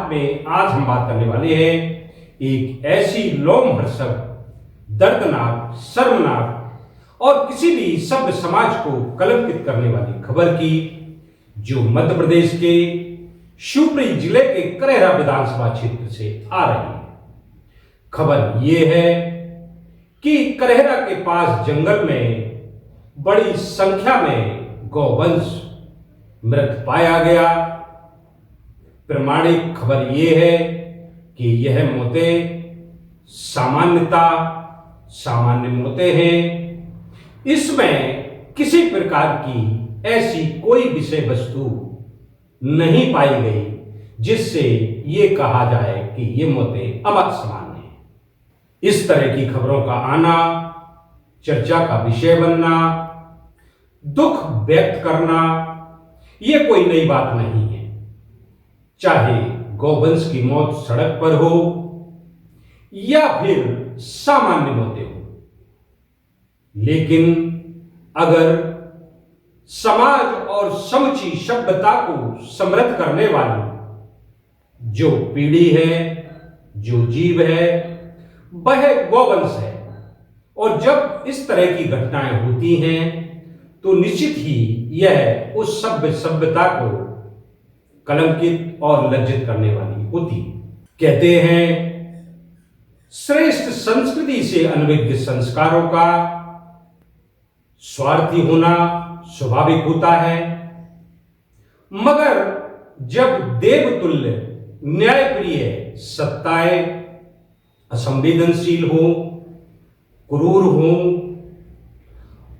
में आज हम बात करने वाले हैं एक ऐसी लोमहर्षक, दर्दनाक, शर्मनाक और किसी भी सभ्य समाज को कलंकित करने वाली खबर की, जो मध्य प्रदेश के शिवपुरी जिले के करेरा विधानसभा क्षेत्र से आ रही है। खबर यह है कि करेरा के पास जंगल में बड़ी संख्या में गौवंश मृत पाया गया। प्रमाणिक खबर यह है कि यह मौतें सामान्य मौतें हैं। इसमें किसी प्रकार की ऐसी कोई विषय वस्तु नहीं पाई गई जिससे ये कहा जाए कि ये मौतें असामान्य हैं। इस तरह की खबरों का आना, चर्चा का विषय बनना, दुख व्यक्त करना, ये कोई नई बात नहीं है। चाहे गौवंश की मौत सड़क पर हो या फिर सामान्य मौतें हो, लेकिन अगर समाज और समूची सभ्यता को समृद्ध करने वाली जो पीढ़ी है, जो जीव है, वह गौवंश है। और जब इस तरह की घटनाएं होती हैं तो निश्चित ही यह उस सभ्यता को कलंकित और लज्जित करने वाली होती। कहते हैं, श्रेष्ठ संस्कृति से अनभिज्ञ संस्कारों का स्वार्थी होना स्वाभाविक होता है, मगर जब देवतुल्य, न्यायप्रिय सत्ताएं असंवेदनशील हो, क्रूर हो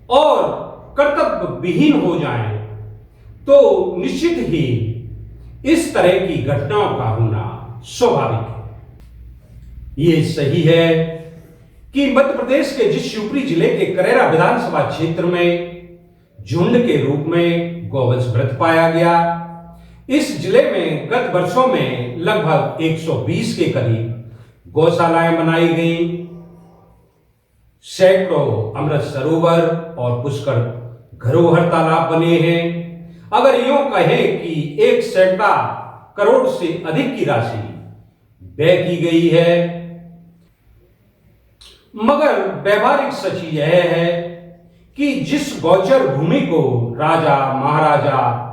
और कर्तव्य विहीन हो जाएं, तो निश्चित ही इस तरह की घटनाओं का होना स्वाभाविक है। ये सही है कि मध्य प्रदेश के जिस शिवपुरी जिले के करेरा विधानसभा क्षेत्र में झुंड के रूप में गौवंश मृत पाया गया, इस जिले में गत वर्षों में लगभग 120 के करीब गौशालाएं बनाई गई, सैकड़ों अमृत सरोवर और पुष्कर धरोहर तालाब बने हैं। अगर यूं कहें कि 1 सैकड़ा करोड़ से अधिक की राशि व्यय की गई है, मगर व्यवहारिक सच यह है कि जिस गौचर भूमि को राजा, महाराजा,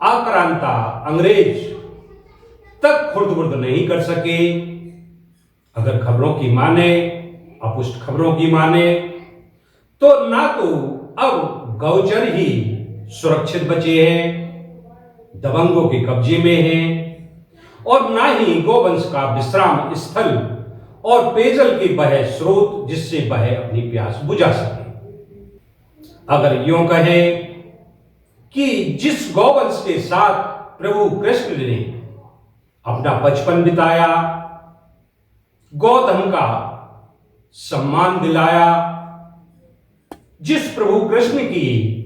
आक्रांता, अंग्रेज तक खुर्द-बुर्द नहीं कर सके, अगर खबरों की माने, अपुष्ट खबरों की माने, तो ना तो अब गौचर ही सुरक्षित बचे हैं, दबंगों के कब्जे में हैं, और ना ही गौवंश का विश्राम स्थल और पेयजल के बहे स्रोत जिससे वह अपनी प्यास बुझा सके। अगर यूं कहें कि जिस गौवंश के साथ प्रभु कृष्ण ने अपना बचपन बिताया, गौधन का सम्मान दिलाया, जिस प्रभु कृष्ण की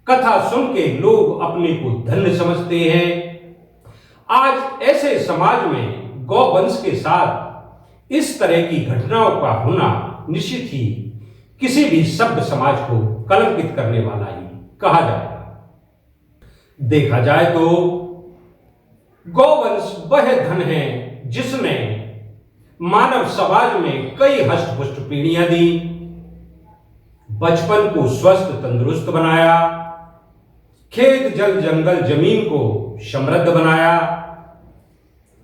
कथा सुन के लोग अपने को धन्य समझते हैं, आज ऐसे समाज में गौवंश के साथ इस तरह की घटनाओं का होना निश्चित ही किसी भी सभ्य समाज को कलंकित करने वाला ही कहा जाएगा। देखा जाए तो गौवंश वह धन है जिसने मानव समाज में कई हष्ट-पुष्ट पीढ़ियां दी, बचपन को स्वस्थ तंदुरुस्त बनाया, खेत, जल, जंगल, जमीन को समृद्ध बनाया।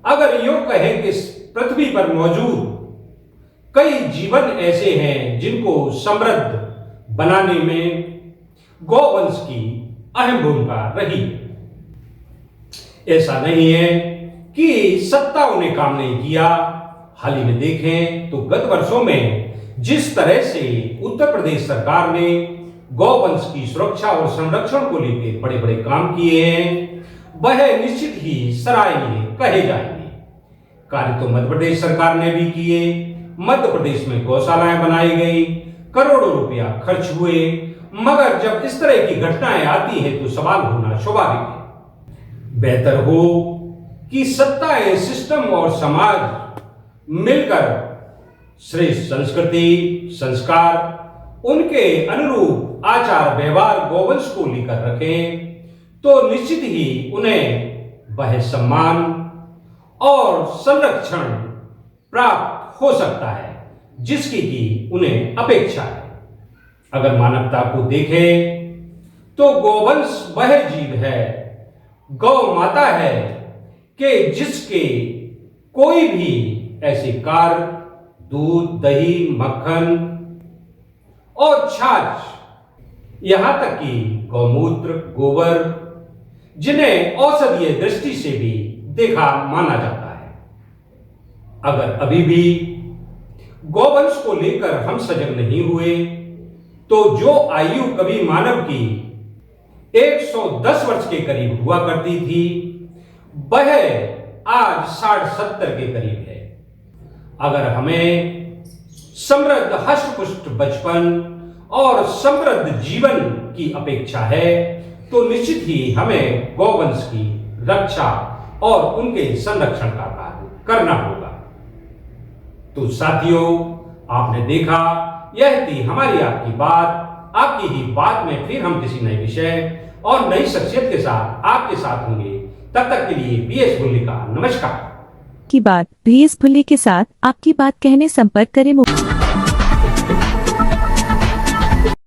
अगर यूं कहें कि पृथ्वी पर मौजूद कई जीवन ऐसे हैं जिनको समृद्ध बनाने में गौवंश की अहम भूमिका रही। ऐसा नहीं है कि सत्ताओं ने काम नहीं किया। हाल ही में देखें तो गत वर्षों में जिस तरह से उत्तर प्रदेश सरकार ने गौवंश की सुरक्षा और संरक्षण को लेकर बड़े बड़े काम किए हैं, वह निश्चित ही सराहनीय कहे जाएंगे। कार्य तो मध्य प्रदेश सरकार ने भी किए, मध्य प्रदेश में गौशालाएं बनाई गई, करोड़ों रुपया खर्च हुए, मगर जब इस तरह की घटनाएं आती हैं तो सवाल होना स्वाभाविक है। बेहतर हो कि सत्ताएं, सिस्टम और समाज मिलकर श्रेष्ठ संस्कृति, संस्कार, उनके अनुरूप आचार व्यवहार गौवंश को लेकर रखें, तो निश्चित ही उन्हें वह सम्मान और संरक्षण प्राप्त हो सकता है जिसकी कि उन्हें अपेक्षा है। अगर मानवता को देखें तो गोवंश वह जीव है, गौ माता है कि जिसके कोई भी ऐसे कार्य दूध, दही, मक्खन और छाछ, यहां तक कि गौमूत्र, गोबर, जिन्हें औषधीय दृष्टि से भी देखा माना जाता है। अगर अभी भी गौवंश को लेकर हम सजग नहीं हुए तो जो आयु कभी मानव की 110 वर्ष के करीब हुआ करती थी वह आज 60-70 के करीब है। अगर हमें समृद्ध हष्ट-पुष्ट बचपन और समृद्ध जीवन की अपेक्षा है तो निश्चित ही हमें गौवंश की रक्षा और उनके संरक्षण का कार्य करना होगा। तो साथियों, आपने देखा, यह थी हमारी आपकी बात। आपकी ही बात में फिर हम किसी नए विषय और नई शख्सियत के साथ आपके साथ होंगे। तब तक के लिए बीएस बुल्ली का नमस्कार। की बात बीएस बुल्ली के साथ आपकी बात कहने संपर्क करें।